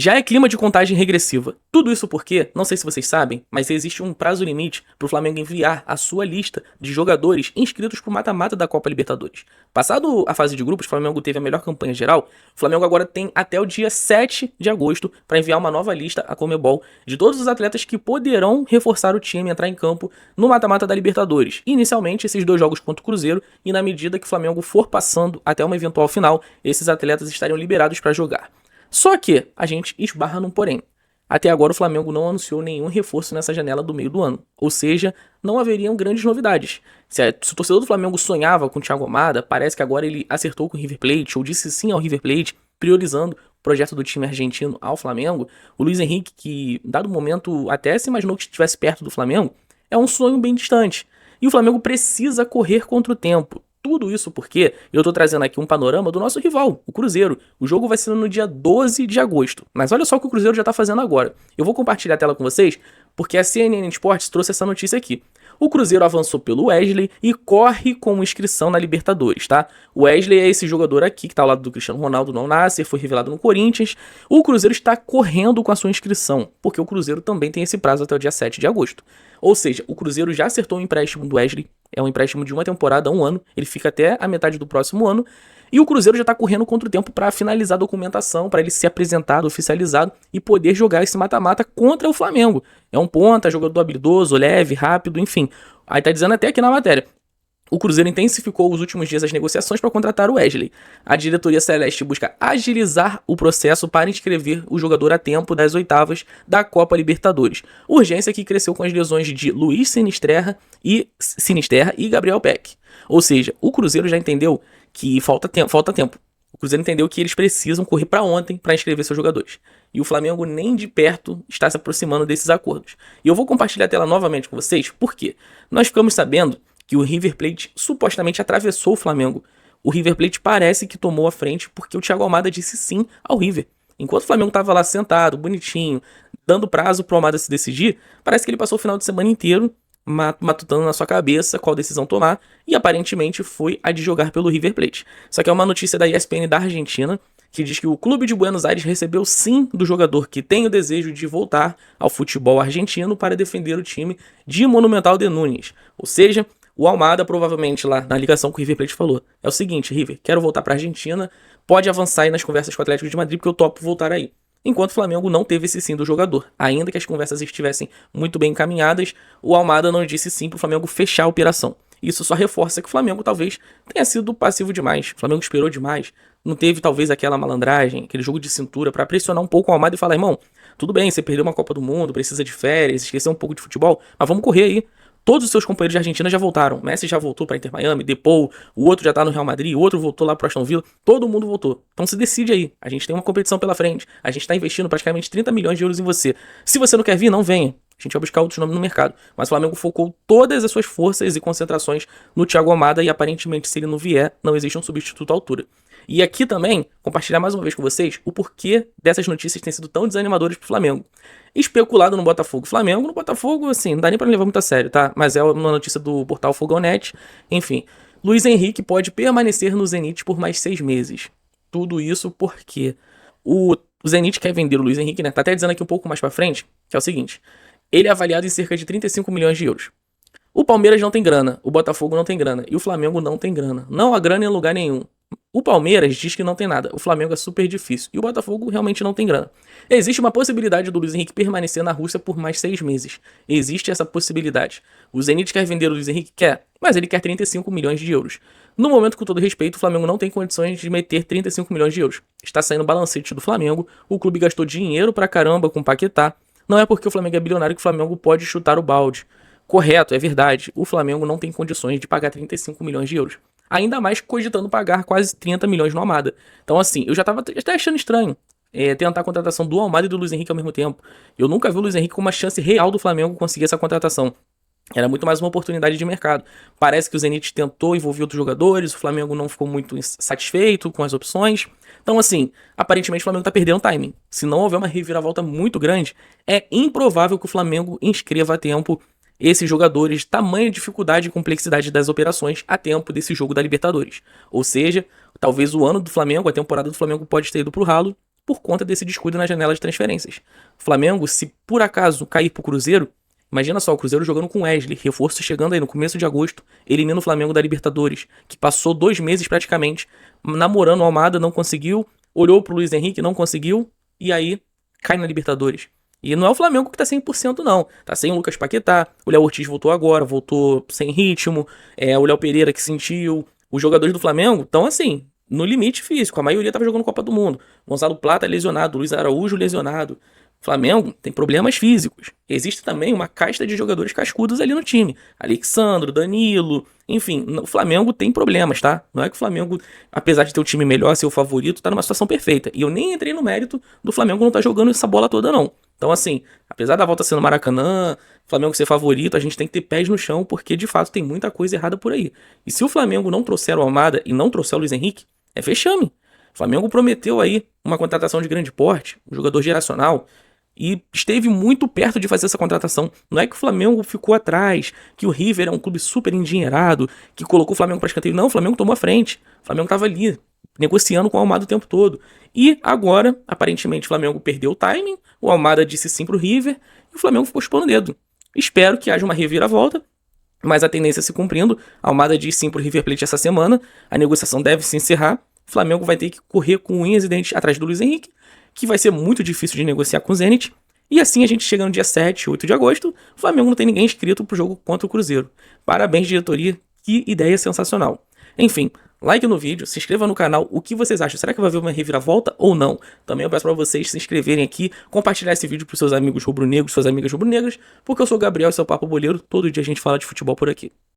Já é clima de contagem regressiva. Tudo isso porque, não sei se vocês sabem, mas existe um prazo limite para o Flamengo enviar a sua lista de jogadores inscritos para o mata-mata da Copa Libertadores. Passado a fase de grupos, o Flamengo teve a melhor campanha geral. O Flamengo agora tem até o dia 7 de agosto para enviar uma nova lista à Conmebol de todos os atletas que poderão reforçar o time e entrar em campo no mata-mata da Libertadores. Inicialmente, esses 2 jogos contra o Cruzeiro, e na medida que o Flamengo for passando até uma eventual final, esses atletas estariam liberados para jogar. Só que a gente esbarra num porém. Até agora o Flamengo não anunciou nenhum reforço nessa janela do meio do ano. Ou seja, não haveriam grandes novidades. Se o torcedor do Flamengo sonhava com o Thiago Almada, parece que agora ele acertou com o River Plate, ou disse sim ao River Plate, priorizando o projeto do time argentino ao Flamengo. O Luiz Henrique, que dado momento até se imaginou que estivesse perto do Flamengo, é um sonho bem distante. E o Flamengo precisa correr contra o tempo. Tudo isso porque eu tô trazendo aqui um panorama do nosso rival, o Cruzeiro. O jogo vai ser no dia 12 de agosto. Mas olha só o que o Cruzeiro já tá fazendo agora. Eu vou compartilhar a tela com vocês, porque a CNN Sports trouxe essa notícia aqui. O Cruzeiro avançou pelo Wesley e corre com inscrição na Libertadores, tá? O Wesley é esse jogador aqui, que tá ao lado do Cristiano Ronaldo no Al Nassr, foi revelado no Corinthians. O Cruzeiro está correndo com a sua inscrição, porque o Cruzeiro também tem esse prazo até o dia 7 de agosto. Ou seja, o Cruzeiro já acertou o empréstimo do Wesley, é um empréstimo de uma temporada, 1 ano, ele fica até a metade do próximo ano, e o Cruzeiro já tá correndo contra o tempo para finalizar a documentação, para ele ser apresentado, oficializado e poder jogar esse mata-mata contra o Flamengo. É um ponta, jogador habilidoso, leve, rápido, enfim. Aí tá dizendo até aqui na matéria. O Cruzeiro intensificou os últimos dias as negociações para contratar o Wesley. A diretoria celeste busca agilizar o processo para inscrever o jogador a tempo das oitavas da Copa Libertadores. Urgência que cresceu com as lesões de Luiz Sinisterra e Gabriel Peck. Ou seja, o Cruzeiro já entendeu que falta tempo. O Cruzeiro entendeu que eles precisam correr para ontem para inscrever seus jogadores. E o Flamengo nem de perto está se aproximando desses acordos. E eu vou compartilhar a tela novamente com vocês, porque nós ficamos sabendo que o River Plate supostamente atravessou o Flamengo. O River Plate parece que tomou a frente porque o Thiago Almada disse sim ao River. Enquanto o Flamengo estava lá sentado, bonitinho, dando prazo para o Almada se decidir, parece que ele passou o final de semana inteiro matutando na sua cabeça qual decisão tomar, e aparentemente foi a de jogar pelo River Plate. Isso aqui é uma notícia da ESPN da Argentina, que diz que o clube de Buenos Aires recebeu sim do jogador que tem o desejo de voltar ao futebol argentino para defender o time de Monumental de Núñez. Ou seja, o Almada provavelmente lá na ligação com o River Plate falou: é o seguinte, River, quero voltar para a Argentina, pode avançar aí nas conversas com o Atlético de Madrid porque eu topo voltar aí. Enquanto o Flamengo não teve esse sim do jogador. Ainda que as conversas estivessem muito bem encaminhadas, o Almada não disse sim para o Flamengo fechar a operação. Isso só reforça que o Flamengo talvez tenha sido passivo demais. O Flamengo esperou demais. Não teve talvez aquela malandragem, aquele jogo de cintura para pressionar um pouco o Almada e falar: irmão, tudo bem, você perdeu uma Copa do Mundo, precisa de férias, esqueceu um pouco de futebol, mas vamos correr aí. Todos os seus companheiros de Argentina já voltaram. Messi já voltou para Inter Miami, Depou, o outro já tá no Real Madrid, o outro voltou lá pro Aston Villa, todo mundo voltou. Então se decide aí. A gente tem uma competição pela frente. A gente tá investindo praticamente 30 milhões de euros em você. Se você não quer vir, não venha. A gente vai buscar outros nomes no mercado. Mas o Flamengo focou todas as suas forças e concentrações no Thiago Almada e aparentemente se ele não vier, não existe um substituto à altura. E aqui também, compartilhar mais uma vez com vocês o porquê dessas notícias têm sido tão desanimadoras pro Flamengo. Especulado no Botafogo. Flamengo, no Botafogo, assim, não dá nem pra levar muito a sério, tá? Mas é uma notícia do portal Fogonet. Enfim, Luiz Henrique pode permanecer no Zenit por mais 6 meses. Tudo isso porque o Zenit quer vender o Luiz Henrique, né? Tá até dizendo aqui um pouco mais pra frente, que é o seguinte: ele é avaliado em cerca de 35 milhões de euros. O Palmeiras não tem grana, o Botafogo não tem grana e o Flamengo não tem grana. Não há grana em lugar nenhum. O Palmeiras diz que não tem nada, o Flamengo é super difícil e o Botafogo realmente não tem grana. Existe uma possibilidade do Luiz Henrique permanecer na Rússia por mais 6 meses. Existe essa possibilidade. O Zenit quer vender o Luiz Henrique? Quer, mas ele quer 35 milhões de euros. No momento, com todo respeito, o Flamengo não tem condições de meter 35 milhões de euros. Está saindo balancete do Flamengo, o clube gastou dinheiro pra caramba com o Paquetá. Não é porque o Flamengo é bilionário que o Flamengo pode chutar o balde. Correto, é verdade, o Flamengo não tem condições de pagar 35 milhões de euros. Ainda mais cogitando pagar quase 30 milhões no Almada. Então assim, eu já tava até achando estranho tentar a contratação do Almada e do Luiz Henrique ao mesmo tempo. Eu nunca vi o Luiz Henrique com uma chance real do Flamengo conseguir essa contratação. Era muito mais uma oportunidade de mercado. Parece que o Zenit tentou envolver outros jogadores, o Flamengo não ficou muito satisfeito com as opções. Então assim, aparentemente o Flamengo tá perdendo timing. Se não houver uma reviravolta muito grande, é improvável que o Flamengo inscreva a tempo esses jogadores, tamanha dificuldade e complexidade das operações a tempo desse jogo da Libertadores. Ou seja, talvez o ano do Flamengo, a temporada do Flamengo pode ter ido pro ralo por conta desse descuido na janela de transferências. O Flamengo, se por acaso cair pro Cruzeiro, imagina só, o Cruzeiro jogando com Wesley, reforço chegando aí no começo de agosto, elimina o Flamengo da Libertadores, que passou 2 meses praticamente namorando o Almada, não conseguiu, olhou pro Luiz Henrique, não conseguiu, e aí cai na Libertadores. E não é o Flamengo que tá 100% não, tá sem o Lucas Paquetá, o Léo Ortiz voltou agora, voltou sem ritmo, o Léo Pereira que sentiu, os jogadores do Flamengo estão assim, no limite físico, a maioria tava jogando Copa do Mundo, Gonzalo Plata lesionado, Luiz Araújo lesionado, Flamengo tem problemas físicos. Existe também uma casta de jogadores cascudos ali no time. Alexandro, Danilo, enfim, o Flamengo tem problemas, tá? Não é que o Flamengo, apesar de ter o time melhor, ser o favorito, tá numa situação perfeita. E eu nem entrei no mérito do Flamengo não tá jogando essa bola toda, não. Então, assim, apesar da volta ser no Maracanã, Flamengo ser favorito, a gente tem que ter pés no chão, porque de fato tem muita coisa errada por aí. E se o Flamengo não trouxer o Almada e não trouxer o Luiz Henrique, é fechame. O Flamengo prometeu aí uma contratação de grande porte, um jogador geracional, e esteve muito perto de fazer essa contratação. Não é que o Flamengo ficou atrás, que o River é um clube super endinheirado, que colocou o Flamengo para escanteio. Não, o Flamengo tomou a frente. O Flamengo estava ali, negociando com o Almada o tempo todo. E agora, aparentemente, o Flamengo perdeu o timing, o Almada disse sim pro River, e o Flamengo ficou expondo o dedo. Espero que haja uma reviravolta, mas a tendência se cumprindo. A Almada diz sim pro River Plate essa semana, a negociação deve se encerrar. O Flamengo vai ter que correr com unhas e dentes atrás do Luiz Henrique, que vai ser muito difícil de negociar com o Zenit. E assim a gente chega no dia 7, 8 de agosto, o Flamengo não tem ninguém inscrito pro jogo contra o Cruzeiro. Parabéns, diretoria, que ideia sensacional. Enfim, like no vídeo, se inscreva no canal, o que vocês acham? Será que vai haver uma reviravolta ou não? Também eu peço para vocês se inscreverem aqui, compartilhar esse vídeo pros seus amigos rubro-negros, suas amigas rubro-negras, porque eu sou o Gabriel, seu Papo Boleiro, todo dia a gente fala de futebol por aqui.